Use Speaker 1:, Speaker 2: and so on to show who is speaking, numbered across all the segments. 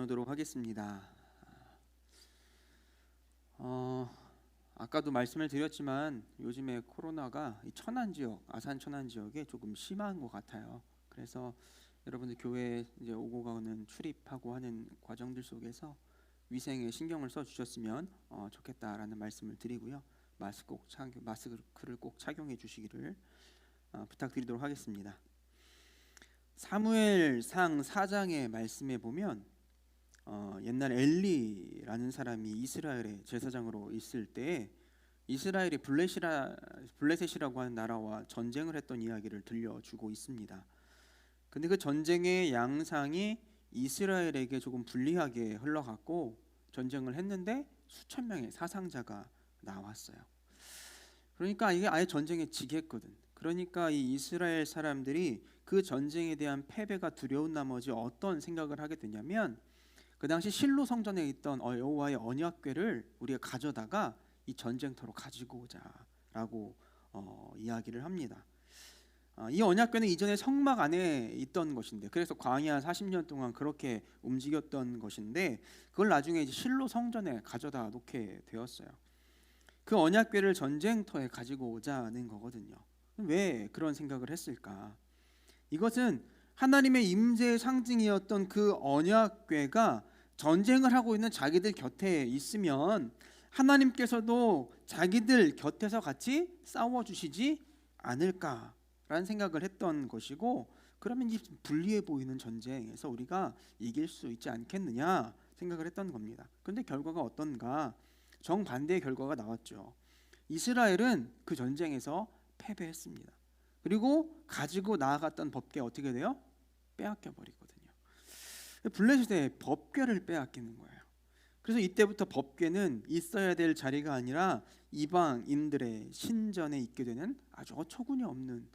Speaker 1: 나누도록 하겠습니다. 아까도 말씀을 드렸지만 요즘에 코로나가 이 천안 지역, 아산 천안 지역에 조금 심한 것 같아요. 그래서 여러분들 교회에 이제 오고 가는 출입하고 하는 과정들 속에서 위생에 신경을 써 주셨으면 좋겠다라는 말씀을 드리고요. 마스크를 꼭 착용해 주시기를 부탁드리도록 하겠습니다. 사무엘상 4장의 말씀에 보면 옛날 엘리라는 사람이 이스라엘의 제사장으로 있을 때 이스라엘이 블레셋이라고 하는 나라와 전쟁을 했던 이야기를 들려주고 있습니다. 근데 그 전쟁의 양상이 이스라엘에게 조금 불리하게 흘러갔고 전쟁을 했는데 수천 명의 사상자가 나왔어요. 그러니까 이게 아예 전쟁에 지겠거든. 그러니까 이 이스라엘 사람들이 그 전쟁에 대한 패배가 두려운 나머지 어떤 생각을 하게 되냐면 그 당시 실로 성전에 있던 여호와의 언약궤를 우리가 가져다가 이 전쟁터로 가지고 오자라고 이야기를 합니다. 이 언약궤는 이전에 성막 안에 있던 것인데 그래서 광야 40년 동안 그렇게 움직였던 것인데 그걸 나중에 이제 실로 성전에 가져다 놓게 되었어요. 그 언약궤를 전쟁터에 가지고 오자는 거거든요. 왜 그런 생각을 했을까? 이것은 하나님의 임재의 상징이었던 그 언약궤가 전쟁을 하고 있는 자기들 곁에 있으면 하나님께서도 자기들 곁에서 같이 싸워주시지 않을까라는 생각을 했던 것이고, 그러면 이 불리해 보이는 전쟁에서 우리가 이길 수 있지 않겠느냐 생각을 했던 겁니다. 그런데 결과가 어떤가? 정반대의 결과가 나왔죠. 이스라엘은 그 전쟁에서 패배했습니다. 그리고 가지고 나아갔던 법궤 어떻게 돼요? 빼앗겨 버리거든요. 블레셋의 법궤를 빼앗기는 거예요. 그래서 이때부터 법궤는 있어야 될 자리가 아니라 이방인들의 신전에 있게 되는 아주 어처구니 없는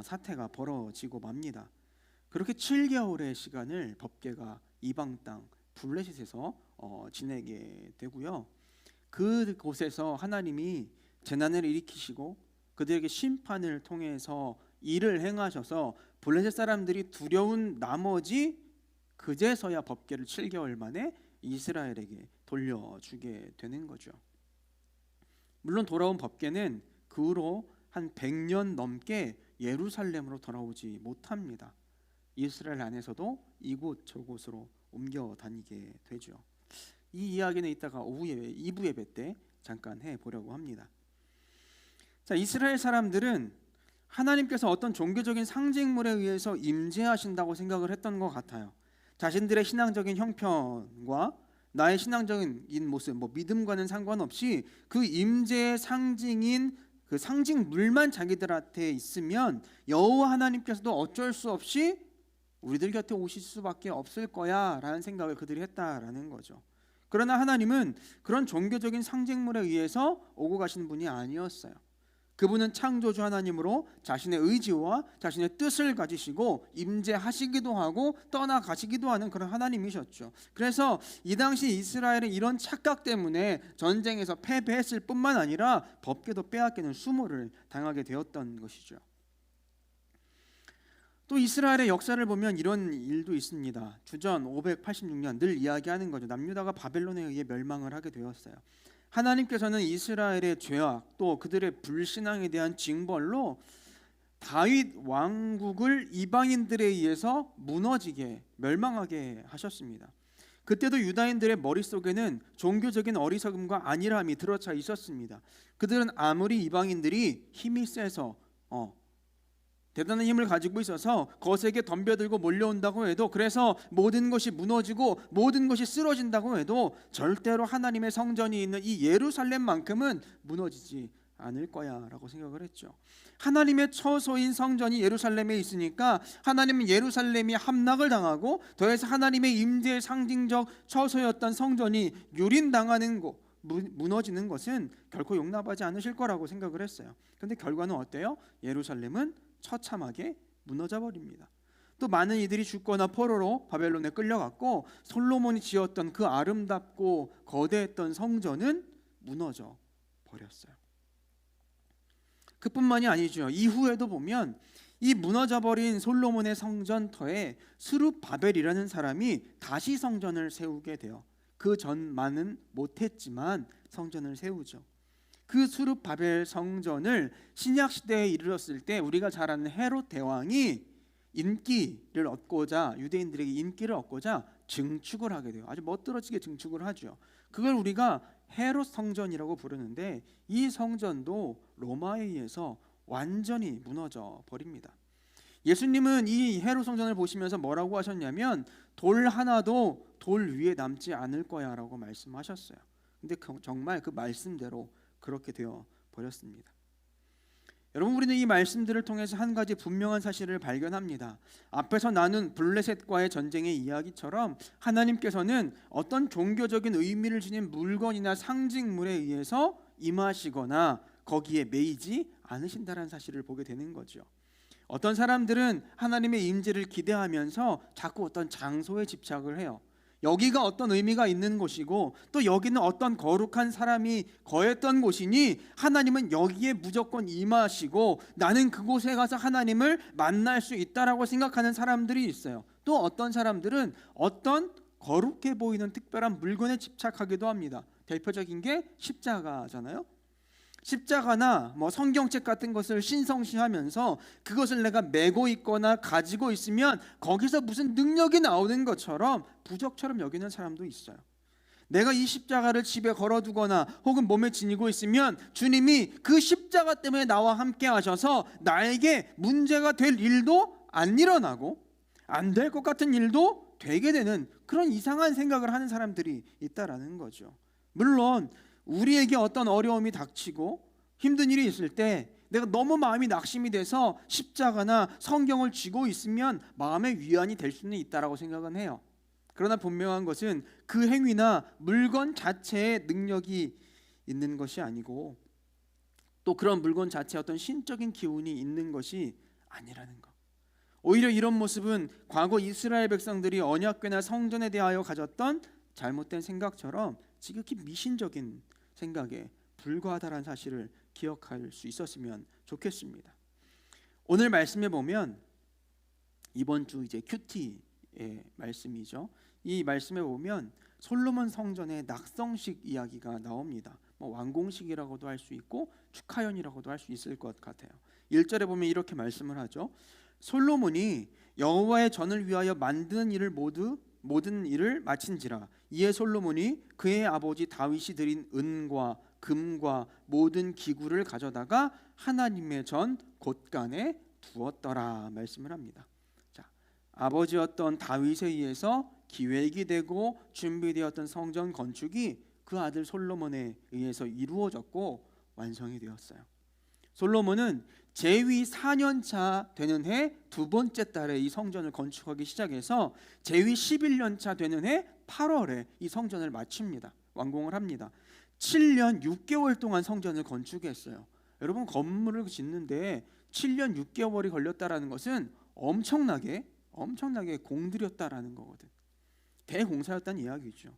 Speaker 1: 사태가 벌어지고 맙니다. 그렇게 7개월의 시간을 법궤가 이방 땅 블레셋에서 지내게 되고요. 그곳에서 하나님이 재난을 일으키시고 그들에게 심판을 통해서 일을 행하셔서 블레셋 사람들이 두려운 나머지 그제서야 법궤를 7개월 만에 이스라엘에게 돌려주게 되는 거죠. 물론 돌아온 법궤는 그 후로 한 100년 넘게 예루살렘으로 돌아오지 못합니다. 이스라엘 안에서도 이곳 저곳으로 옮겨 다니게 되죠. 이 이야기는 이따가 오후에 2부 예배 때 잠깐 해보려고 합니다. 자, 이스라엘 사람들은 하나님께서 어떤 종교적인 상징물에 의해서 임재하신다고 생각을 했던 것 같아요. 자신들의 신앙적인 형편과 나의 신앙적인 모습, 믿음과는 상관없이 그 임재의 상징인 그 상징물만 자기들한테 있으면 여호와 하나님께서도 어쩔 수 없이 우리들 곁에 오실 수밖에 없을 거야 라는 생각을 그들이 했다라는 거죠. 그러나 하나님은 그런 종교적인 상징물에 의해서 오고 가시는 분이 아니었어요. 그분은 창조주 하나님으로 자신의 의지와 자신의 뜻을 가지시고 임재하시기도 하고 떠나가시기도 하는 그런 하나님이셨죠. 그래서 이 당시 이스라엘은 이런 착각 때문에 전쟁에서 패배했을 뿐만 아니라 법궤도 빼앗기는 수모를 당하게 되었던 것이죠. 또 이스라엘의 역사를 보면 이런 일도 있습니다. 주전 586년 늘 이야기하는 거죠. 남유다가 바벨론에 의해 멸망을 하게 되었어요. 하나님께서는 이스라엘의 죄악 또 그들의 불신앙에 대한 징벌로 다윗 왕국을 이방인들에 의해서 무너지게 멸망하게 하셨습니다. 그때도 유다인들의 머릿속에는 종교적인 어리석음과 안일함이 들어차 있었습니다. 그들은 아무리 이방인들이 힘이 세서 대단한 힘을 가지고 있어서 거세게 덤벼들고 몰려온다고 해도, 그래서 모든 것이 무너지고 모든 것이 쓰러진다고 해도 절대로 하나님의 성전이 있는 이 예루살렘만큼은 무너지지 않을 거야 라고 생각을 했죠. 하나님의 처소인 성전이 예루살렘에 있으니까 하나님은 예루살렘이 함락을 당하고 더해서 하나님의 임재의 상징적 처소였던 성전이 유린당하는 것, 무너지는 것은 결코 용납하지 않으실 거라고 생각을 했어요. 그런데 결과는 어때요? 예루살렘은 처참하게 무너져 버립니다. 또 많은 이들이 죽거나 포로로 바벨론에 끌려갔고 솔로몬이 지었던 그 아름답고 거대했던 성전은 무너져 버렸어요. 그뿐만이 아니죠. 이후에도 보면 이 무너져버린 솔로몬의 성전터에 스룹바벨이라는 사람이 다시 성전을 세우게 돼요. 그 전만은 못했지만 성전을 세우죠. 그 스룹바벨 성전을 신약 시대에 이르렀을 때 우리가 잘 아는 헤롯 대왕이 인기를 얻고자, 유대인들에게 인기를 얻고자 증축을 하게 돼요. 아주 멋들어지게 증축을 하죠. 그걸 우리가 헤롯 성전이라고 부르는데, 이 성전도 로마에 의해서 완전히 무너져 버립니다. 예수님은 이 헤롯 성전을 보시면서 뭐라고 하셨냐면, 돌 하나도 돌 위에 남지 않을 거야 라고 말씀하셨어요. 근데 정말 그 말씀대로 그렇게 되어 버렸습니다. 여러분, 우리는 이 말씀들을 통해서 한 가지 분명한 사실을 발견합니다. 앞에서 나눈 블레셋과의 전쟁의 이야기처럼 하나님께서는 어떤 종교적인 의미를 지닌 물건이나 상징물에 의해서 임하시거나 거기에 매이지 않으신다는 사실을 보게 되는 거죠. 어떤 사람들은 하나님의 임재를 기대하면서 자꾸 어떤 장소에 집착을 해요. 여기가 어떤 의미가 있는 곳이고 또 여기는 어떤 거룩한 사람이 거했던 곳이니 하나님은 여기에 무조건 임하시고 나는 그곳에 가서 하나님을 만날 수 있다라고 생각하는 사람들이 있어요. 또 어떤 사람들은 어떤 거룩해 보이는 특별한 물건에 집착하기도 합니다. 대표적인 게 십자가잖아요. 십자가나 성경책 같은 것을 신성시하면서 그것을 내가 메고 있거나 가지고 있으면 거기서 무슨 능력이 나오는 것처럼 부적처럼 여기는 사람도 있어요. 내가 이 십자가를 집에 걸어두거나 혹은 몸에 지니고 있으면 주님이 그 십자가 때문에 나와 함께 하셔서 나에게 문제가 될 일도 안 일어나고 안 될 것 같은 일도 되게 되는 그런 이상한 생각을 하는 사람들이 있다라는 거죠. 물론 우리에게 어떤 어려움이 닥치고 힘든 일이 있을 때 내가 너무 마음이 낙심이 돼서 십자가나 성경을 쥐고 있으면 마음의 위안이 될 수는 있다라고 생각은 해요. 그러나 분명한 것은 그 행위나 물건 자체에 능력이 있는 것이 아니고 또 그런 물건 자체에 어떤 신적인 기운이 있는 것이 아니라는 것. 오히려 이런 모습은 과거 이스라엘 백성들이 언약궤나 성전에 대하여 가졌던 잘못된 생각처럼 지극히 미신적인 생각에 불과하다는 사실을 기억할 수 있었으면 좋겠습니다. 오늘 말씀에 보면 이번 주 이제 큐티의 말씀이죠. 이 말씀에 보면 솔로몬 성전의 낙성식 이야기가 나옵니다. 완공식이라고도 할 수 있고 축하연이라고도 할 수 있을 것 같아요. 1절에 보면 이렇게 말씀을 하죠. 솔로몬이 여호와의 전을 위하여 만드는 일을 모든 일을 마친지라. 이에 솔로몬이 그의 아버지 다윗이 드린 은과 금과 모든 기구를 가져다가 하나님의 전 곳간에 두었더라 말씀을 합니다. 자, 아버지였던 다윗에 의해서 기획이 되고 준비되었던 성전 건축이 그 아들 솔로몬에 의해서 이루어졌고 완성이 되었어요. 솔로몬은 제위 4년차 되는 해 두 번째 달에 이 성전을 건축하기 시작해서 제위 11년 차 되는 해 8월에 이 성전을 마칩니다. 완공을 합니다. 7년 6개월 동안 성전을 건축했어요. 여러분, 건물을 짓는데 7년 6개월이 걸렸다라는 것은 엄청나게 공들였다라는 거거든. 대공사였다는 이야기죠.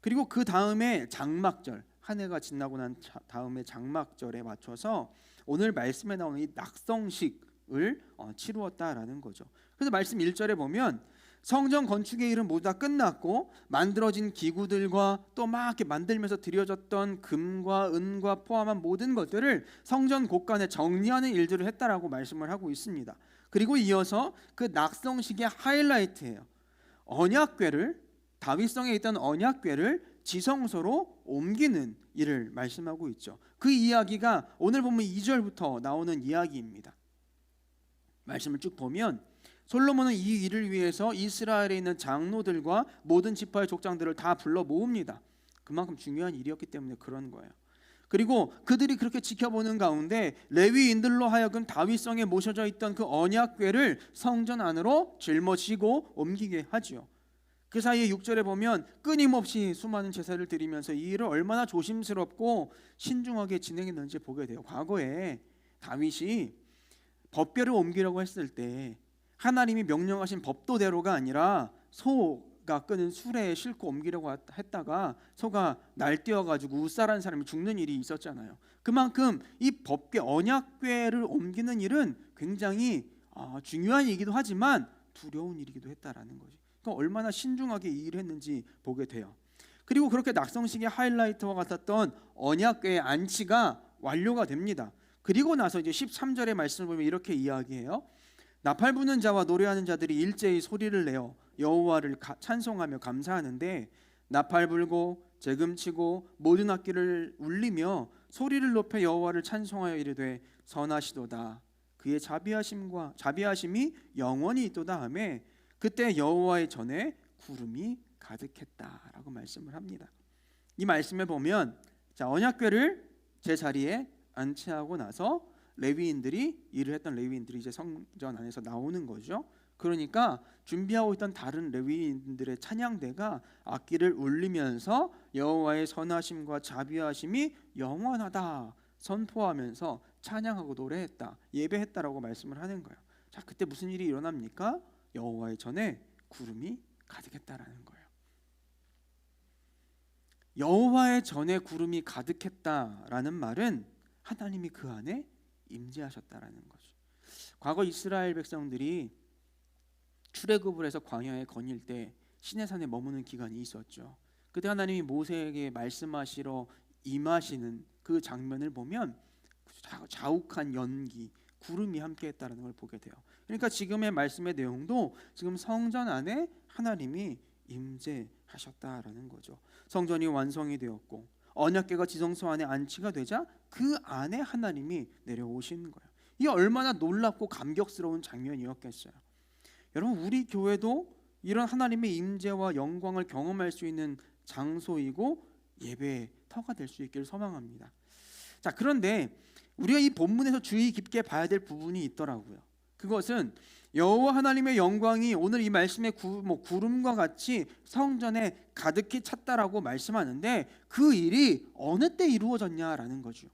Speaker 1: 그리고 그 다음에 장막절, 한 해가 지나고 난 다음에 장막절에 맞춰서 오늘 말씀에 나오는 이 낙성식을 치루었다라는 거죠. 그래서 말씀 1절에 보면 성전 건축의 일은 모두 다 끝났고 만들어진 기구들과 또 막 이렇게 만들면서 드려졌던 금과 은과 포함한 모든 것들을 성전 곳간에 정리하는 일들을 했다라고 말씀을 하고 있습니다. 그리고 이어서 그 낙성식의 하이라이트예요. 언약궤를, 다윗성에 있던 언약궤를 지성소로 옮기는 일을 말씀하고 있죠. 그 이야기가 오늘 보면 2절부터 나오는 이야기입니다. 말씀을 쭉 보면 솔로몬은 이 일을 위해서 이스라엘에 있는 장로들과 모든 지파의 족장들을 다 불러 모읍니다. 그만큼 중요한 일이었기 때문에 그런 거예요. 그리고 그들이 그렇게 지켜보는 가운데 레위인들로 하여금 다윗성에 모셔져 있던 그 언약궤를 성전 안으로 짊어지고 옮기게 하지요. 그 사이에 6절에 보면 끊임없이 수많은 제사를 드리면서 이 일을 얼마나 조심스럽고 신중하게 진행했는지 보게 돼요. 과거에 다윗이 법궤를 옮기려고 했을 때 하나님이 명령하신 법도대로가 아니라 소가 끄는 수레에 싣고 옮기려고 했다가 소가 날뛰어가지고 웃살한 사람이 죽는 일이 있었잖아요. 그만큼 이 법궤 언약궤를 옮기는 일은 굉장히 중요한 일이기도 하지만 두려운 일이기도 했다라는 거지. 그러니까 얼마나 신중하게 이 일을 했는지 보게 돼요. 그리고 그렇게 낙성식의 하이라이트와 같았던 언약궤의 안치가 완료가 됩니다. 그리고 나서 이제 13절의 말씀을 보면 이렇게 이야기해요. 나팔 부는 자와 노래하는 자들이 일제히 소리를 내어 여호와를 찬송하며 감사하는데 나팔 불고 재금치고 모든 악기를 울리며 소리를 높여 여호와를 찬송하여 이르되 선하시도다. 그의 자비하심이 영원히 있도다 하매 그때 여호와의 전에 구름이 가득했다라고 말씀을 합니다. 이 말씀에 보면 언약궤를 제 자리에 안치하고 나서 레위인들이 일을 했던 레위인들이 이제 성전 안에서 나오는 거죠. 그러니까 준비하고 있던 다른 레위인들의 찬양대가 악기를 울리면서 여호와의 선하심과 자비하심이 영원하다 선포하면서 찬양하고 노래했다, 예배했다라고 말씀을 하는 거예요. 자, 그때 무슨 일이 일어납니까? 여호와의 전에 구름이 가득했다라는 거예요. 여호와의 전에 구름이 가득했다라는 말은 하나님이 그 안에 임재하셨다라는 거죠. 과거 이스라엘 백성들이 출애굽을 해서 광야에 거닐 때 시내산에 머무는 기간이 있었죠. 그때 하나님이 모세에게 말씀하시러 임하시는 그 장면을 보면 자욱한 연기, 구름이 함께했다는 걸 보게 돼요. 그러니까 지금의 말씀의 내용도 지금 성전 안에 하나님이 임재하셨다라는 거죠. 성전이 완성이 되었고 언약궤가 지성소 안에 안치가 되자 그 안에 하나님이 내려오시는 거예요. 이게 얼마나 놀랍고 감격스러운 장면이었겠어요. 여러분, 우리 교회도 이런 하나님의 임재와 영광을 경험할 수 있는 장소이고 예배의 터가 될 수 있기를 소망합니다. 자, 그런데 우리가 이 본문에서 주의 깊게 봐야 될 부분이 있더라고요. 그것은 여호와 하나님의 영광이 오늘 이 말씀의 구름과 같이 성전에 가득히 찼다라고 말씀하는데 그 일이 어느 때 이루어졌냐라는 거죠.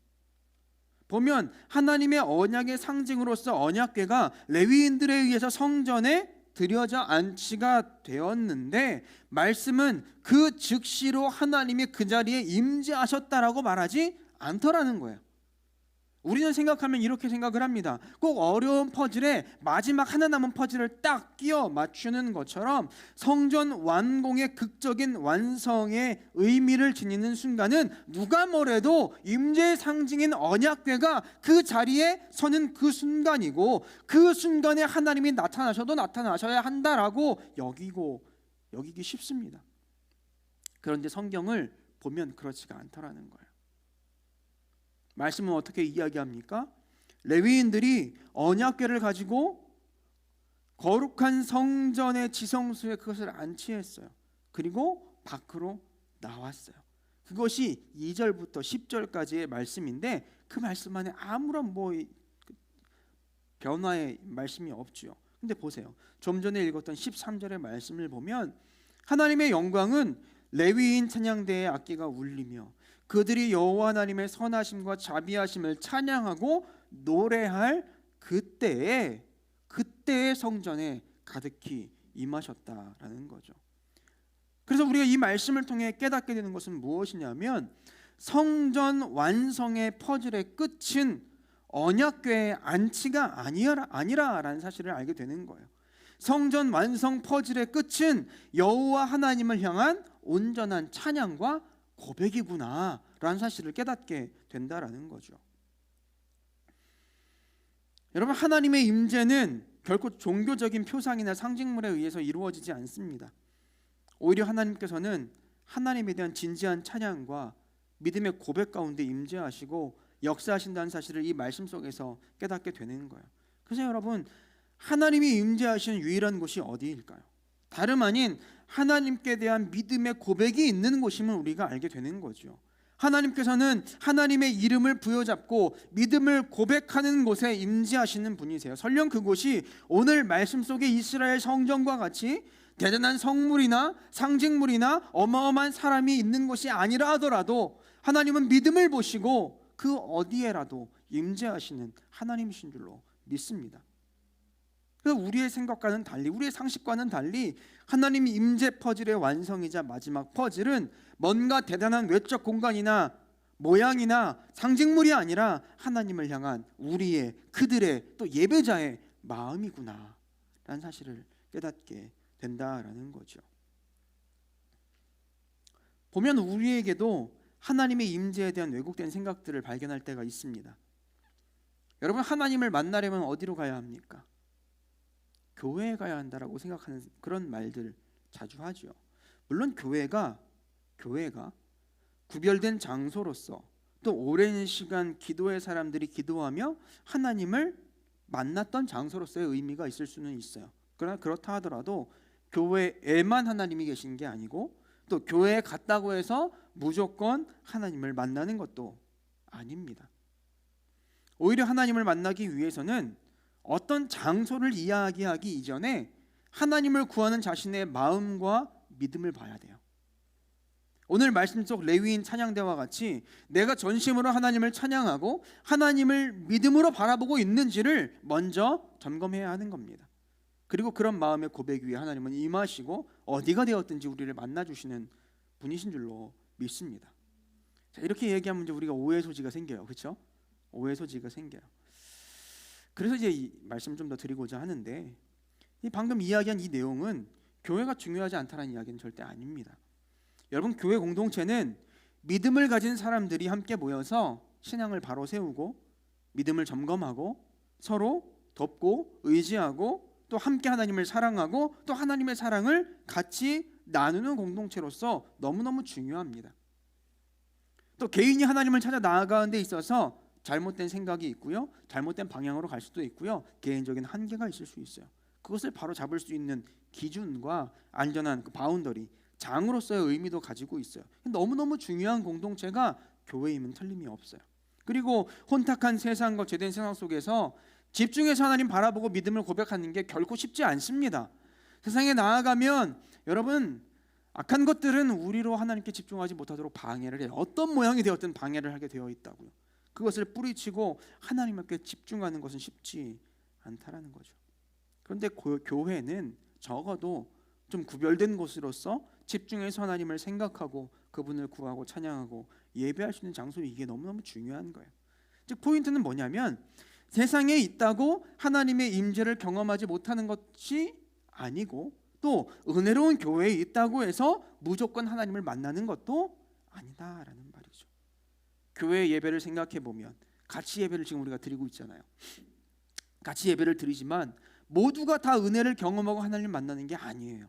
Speaker 1: 보면 하나님의 언약의 상징으로서 언약궤가 레위인들에 의해서 성전에 들여져 안치가 되었는데 말씀은 그 즉시로 하나님이 그 자리에 임재하셨다라고 말하지 않더라는 거예요. 우리는 생각하면 이렇게 생각을 합니다. 꼭 어려운 퍼즐에 마지막 하나 남은 퍼즐을 딱 끼워 맞추는 것처럼 성전 완공의 극적인 완성의 의미를 지니는 순간은 누가 뭐래도 임재의 상징인 언약궤가 그 자리에 서는 그 순간이고 그 순간에 하나님이 나타나셔도 나타나셔야 한다라고 여기기 쉽습니다. 그런데 성경을 보면 그렇지가 않더라는 거예요. 말씀은 어떻게 이야기합니까? 레위인들이 언약궤를 가지고 거룩한 성전의 지성소에 그것을 안치했어요. 그리고 밖으로 나왔어요. 그것이 2절부터 10절까지의 말씀인데 그 말씀 안에 아무런 변화의 말씀이 없죠. 근데 보세요. 좀 전에 읽었던 13절의 말씀을 보면 하나님의 영광은 레위인 찬양대의 악기가 울리며 그들이 여호와 하나님의 선하심과 자비하심을 찬양하고 노래할 그때의 성전에 가득히 임하셨다라는 거죠. 그래서 우리가 이 말씀을 통해 깨닫게 되는 것은 무엇이냐면 성전 완성의 퍼즐의 끝은 언약궤의 안치가 아니라라는 사실을 알게 되는 거예요. 성전 완성 퍼즐의 끝은 여호와 하나님을 향한 온전한 찬양과 고백이구나 라는 사실을 깨닫게 된다라는 거죠. 여러분, 하나님의 임재는 결코 종교적인 표상이나 상징물에 의해서 이루어지지 않습니다. 오히려 하나님께서는 하나님에 대한 진지한 찬양과 믿음의 고백 가운데 임재하시고 역사하신다는 사실을 이 말씀 속에서 깨닫게 되는 거예요. 그래서 여러분, 하나님이 임재하시는 유일한 곳이 어디일까요? 다름 아닌 하나님께 대한 믿음의 고백이 있는 곳임을 우리가 알게 되는 거죠. 하나님께서는 하나님의 이름을 부여잡고 믿음을 고백하는 곳에 임재하시는 분이세요. 설령 그곳이 오늘 말씀 속의 이스라엘 성전과 같이 대단한 성물이나 상징물이나 어마어마한 사람이 있는 곳이 아니라 하더라도 하나님은 믿음을 보시고 그 어디에라도 임재하시는 하나님이신 줄로 믿습니다. 그래서 우리의 생각과는 달리, 우리의 상식과는 달리 하나님이 임재 퍼즐의 완성이자 마지막 퍼즐은 뭔가 대단한 외적 공간이나 모양이나 상징물이 아니라 하나님을 향한 그들의 또 예배자의 마음이구나 라는 사실을 깨닫게 된다라는 거죠. 보면 우리에게도 하나님의 임재에 대한 왜곡된 생각들을 발견할 때가 있습니다. 여러분, 하나님을 만나려면 어디로 가야 합니까? 교회에 가야 한다라고 생각하는 그런 말들 자주 하죠. 물론 교회가 구별된 장소로서 또 오랜 시간 기도의 사람들이 기도하며 하나님을 만났던 장소로서의 의미가 있을 수는 있어요. 그러나 그렇다 하더라도 교회에만 하나님이 계신 게 아니고 또 교회에 갔다고 해서 무조건 하나님을 만나는 것도 아닙니다. 오히려 하나님을 만나기 위해서는 어떤 장소를 이야기하기 이전에 하나님을 구하는 자신의 마음과 믿음을 봐야 돼요. 오늘 말씀 속 레위인 찬양대와 같이 내가 전심으로 하나님을 찬양하고 하나님을 믿음으로 바라보고 있는지를 먼저 점검해야 하는 겁니다. 그리고 그런 마음의 고백 위에 하나님은 임하시고 어디가 되었든지 우리를 만나주시는 분이신 줄로 믿습니다. 자, 이렇게 얘기하면 이제 우리가 오해 소지가 생겨요. 그렇죠? 오해 소지가 생겨요. 그래서 이제 이 말씀을 좀 더 드리고자 하는데, 이 방금 이야기한 이 내용은 교회가 중요하지 않다는 이야기는 절대 아닙니다. 여러분, 교회 공동체는 믿음을 가진 사람들이 함께 모여서 신앙을 바로 세우고 믿음을 점검하고 서로 돕고 의지하고 또 함께 하나님을 사랑하고 또 하나님의 사랑을 같이 나누는 공동체로서 너무너무 중요합니다. 또 개인이 하나님을 찾아 나아가는 데 있어서 잘못된 생각이 있고요, 잘못된 방향으로 갈 수도 있고요, 개인적인 한계가 있을 수 있어요. 그것을 바로 잡을 수 있는 기준과 안전한 그 바운더리, 장으로서의 의미도 가지고 있어요. 너무너무 중요한 공동체가 교회임은 틀림이 없어요. 그리고 혼탁한 세상과 죄된 세상 속에서 집중해서 하나님 바라보고 믿음을 고백하는 게 결코 쉽지 않습니다. 세상에 나아가면 여러분, 악한 것들은 우리로 하나님께 집중하지 못하도록 방해를 해요. 어떤 모양이 되었든 방해를 하게 되어 있다고요. 그것을 뿌리치고 하나님께 집중하는 것은 쉽지 않다라는 거죠. 그런데 교회는 적어도 좀 구별된 곳으로서 집중해서 하나님을 생각하고 그분을 구하고 찬양하고 예배할 수 있는 장소, 이게 너무너무 중요한 거예요. 즉 포인트는 뭐냐면 세상에 있다고 하나님의 임재를 경험하지 못하는 것이 아니고 또 은혜로운 교회에 있다고 해서 무조건 하나님을 만나는 것도 아니다라는 말이죠. 교회 예배를 생각해 보면 같이 예배를 지금 우리가 드리고 있잖아요. 같이 예배를 드리지만 모두가 다 은혜를 경험하고 하나님을 만나는 게 아니에요.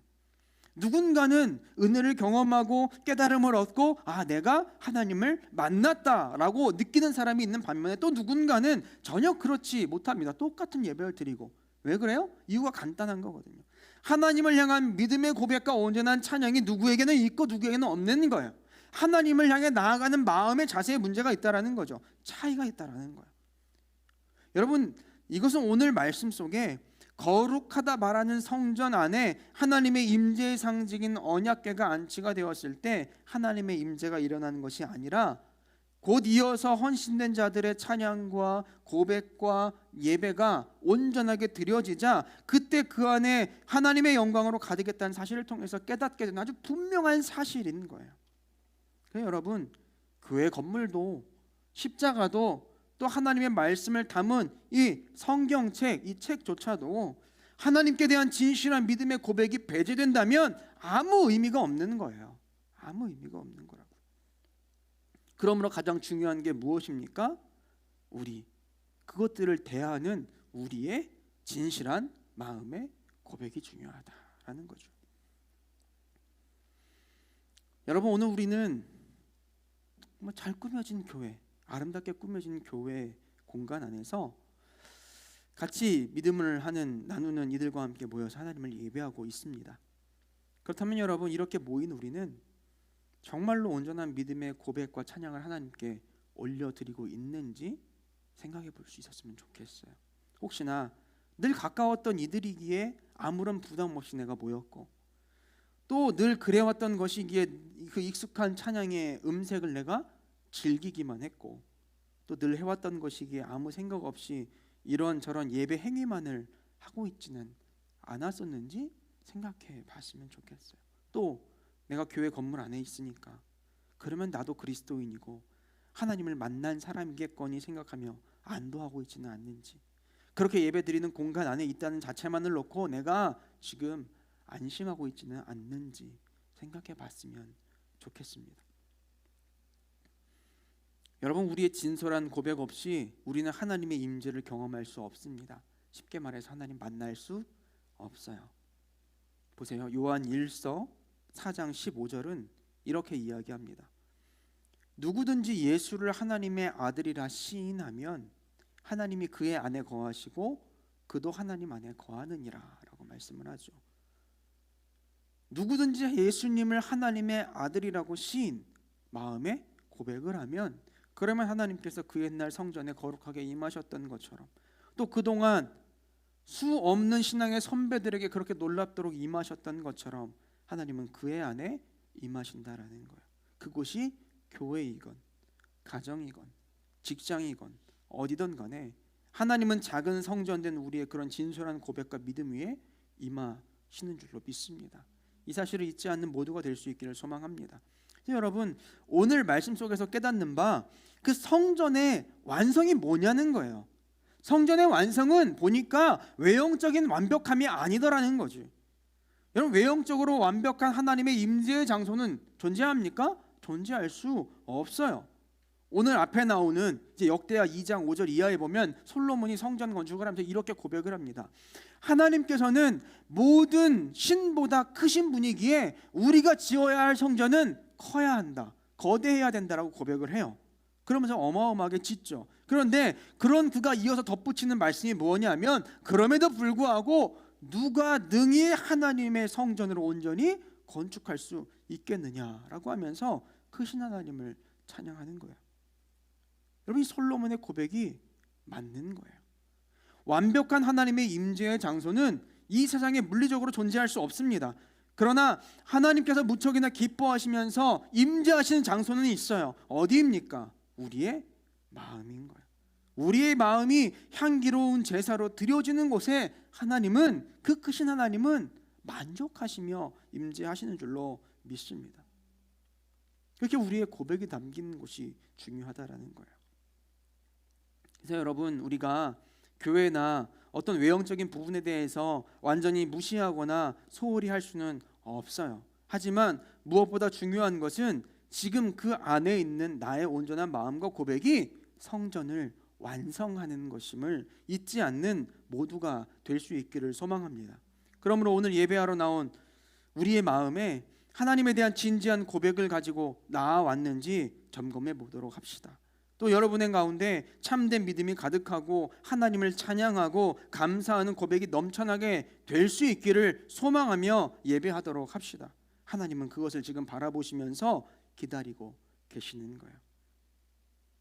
Speaker 1: 누군가는 은혜를 경험하고 깨달음을 얻고 내가 하나님을 만났다라고 느끼는 사람이 있는 반면에 또 누군가는 전혀 그렇지 못합니다. 똑같은 예배를 드리고. 왜 그래요? 이유가 간단한 거거든요. 하나님을 향한 믿음의 고백과 온전한 찬양이 누구에게는 있고 누구에게는 없는 거예요. 하나님을 향해 나아가는 마음의 자세에 문제가 있다라는 거죠. 차이가 있다라는 거예요. 여러분, 이것은 오늘 말씀 속에 거룩하다 말하는 성전 안에 하나님의 임재의 상징인 언약궤가 안치가 되었을 때 하나님의 임재가 일어나는 것이 아니라 곧 이어서 헌신된 자들의 찬양과 고백과 예배가 온전하게 드려지자 그때 그 안에 하나님의 영광으로 가득했다는 사실을 통해서 깨닫게 되는 아주 분명한 사실인 거예요. 그래서 여러분, 교회 건물도 십자가도 또 하나님의 말씀을 담은 이 성경책, 이 책조차도 하나님께 대한 진실한 믿음의 고백이 배제된다면 아무 의미가 없는 거예요. 아무 의미가 없는 거라고. 그러므로 가장 중요한 게 무엇입니까? 그것들을 대하는 우리의 진실한 마음의 고백이 중요하다라는 거죠. 여러분, 오늘 우리는 정말 잘 꾸며진 교회, 아름답게 꾸며진 교회 공간 안에서 같이 믿음을 나누는 이들과 함께 모여서 하나님을 예배하고 있습니다. 그렇다면 여러분, 이렇게 모인 우리는 정말로 온전한 믿음의 고백과 찬양을 하나님께 올려드리고 있는지 생각해 볼 수 있었으면 좋겠어요. 혹시나 늘 가까웠던 이들이기에 아무런 부담 없이 내가 모였고 또 늘 그래왔던 것이기에 그 익숙한 찬양의 음색을 내가 즐기기만 했고 또 늘 해왔던 것이기에 아무 생각 없이 이런저런 예배 행위만을 하고 있지는 않았었는지 생각해 봤으면 좋겠어요. 또 내가 교회 건물 안에 있으니까 그러면 나도 그리스도인이고 하나님을 만난 사람이겠거니 생각하며 안도하고 있지는 않는지, 그렇게 예배드리는 공간 안에 있다는 자체만을 놓고 내가 지금 안심하고 있지는 않는지 생각해 봤으면 좋겠습니다. 여러분, 우리의 진솔한 고백 없이 우리는 하나님의 임재를 경험할 수 없습니다. 쉽게 말해서 하나님 만날 수 없어요. 보세요. 요한 1서 4장 15절은 이렇게 이야기합니다. 누구든지 예수를 하나님의 아들이라 시인하면 하나님이 그의 안에 거하시고 그도 하나님 안에 거하느니라 라고 말씀을 하죠. 누구든지 예수님을 하나님의 아들이라고 시인 마음에 고백을 하면, 그러면 하나님께서 그 옛날 성전에 거룩하게 임하셨던 것처럼, 또 그동안 수 없는 신앙의 선배들에게 그렇게 놀랍도록 임하셨던 것처럼 하나님은 그의 안에 임하신다라는 거예요. 그곳이 교회이건 가정이건 직장이건 어디든 간에 하나님은 작은 성전된 우리의 그런 진솔한 고백과 믿음 위에 임하시는 줄로 믿습니다. 이 사실을 잊지 않는 모두가 될 수 있기를 소망합니다. 여러분, 오늘 말씀 속에서 깨닫는 바 그 성전의 완성이 뭐냐는 거예요. 성전의 완성은 보니까 외형적인 완벽함이 아니더라는 거지. 여러분, 외형적으로 완벽한 하나님의 임재의 장소는 존재합니까? 존재할 수 없어요. 오늘 앞에 나오는 이제 역대하 2장 5절 이하에 보면 솔로몬이 성전 건축을 하면서 이렇게 고백을 합니다. 하나님께서는 모든 신보다 크신 분이기에 우리가 지어야 할 성전은 커야 한다, 거대해야 된다라고 고백을 해요. 그러면서 어마어마하게 짓죠. 그런데 그런 그가 이어서 덧붙이는 말씀이 뭐냐면, 그럼에도 불구하고 누가 능히 하나님의 성전을 온전히 건축할 수 있겠느냐라고 하면서 크신 하나님을 찬양하는 거예요. 여러분, 이 솔로몬의 고백이 맞는 거예요. 완벽한 하나님의 임재의 장소는 이 세상에 물리적으로 존재할 수 없습니다. 그러나 하나님께서 무척이나 기뻐하시면서 임재하시는 장소는 있어요. 어디입니까? 우리의 마음인 거예요. 우리의 마음이 향기로운 제사로 드려지는 곳에 하나님은, 그 크신 하나님은 만족하시며 임재하시는 줄로 믿습니다. 그렇게 우리의 고백이 담긴 곳이 중요하다라는 거예요. 그래서 여러분, 우리가 교회나 어떤 외형적인 부분에 대해서 완전히 무시하거나 소홀히 할 수는 없어요. 하지만 무엇보다 중요한 것은 지금 그 안에 있는 나의 온전한 마음과 고백이 성전을 완성하는 것임을 잊지 않는 모두가 될 수 있기를 소망합니다. 그러므로 오늘 예배하러 나온 우리의 마음에 하나님에 대한 진지한 고백을 가지고 나아왔는지 점검해 보도록 합시다. 또 여러분의 가운데 참된 믿음이 가득하고 하나님을 찬양하고 감사하는 고백이 넘쳐나게 될 수 있기를 소망하며 예배하도록 합시다. 하나님은 그것을 지금 바라보시면서 기다리고 계시는 거예요.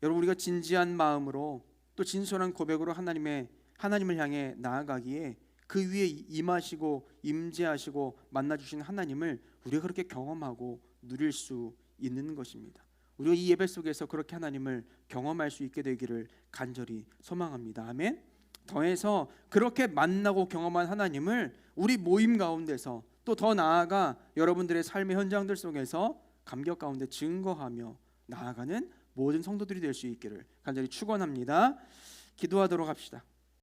Speaker 1: 여러분, 우리가 진지한 마음으로 또 진솔한 고백으로 하나님을 향해 나아가기에 그 위에 임하시고 임재하시고 만나주신 하나님을 우리가 그렇게 경험하고 누릴 수 있는 것입니다. 우리가 이 예배 속에서 그렇게 하나님을 경험할 수 있게 되기를 간절히 소망합니다. 아멘. 더해서 그렇게 만나고 경험한 하나님을 우리 모임 가운데서, 또 더 나아가 여러분들의 삶의 현장들 속에서 감격 가운데 증거하며 나아가는 모든 성도들이 될 수 있기를 간절히 축원합니다. 기도하도록 합시다.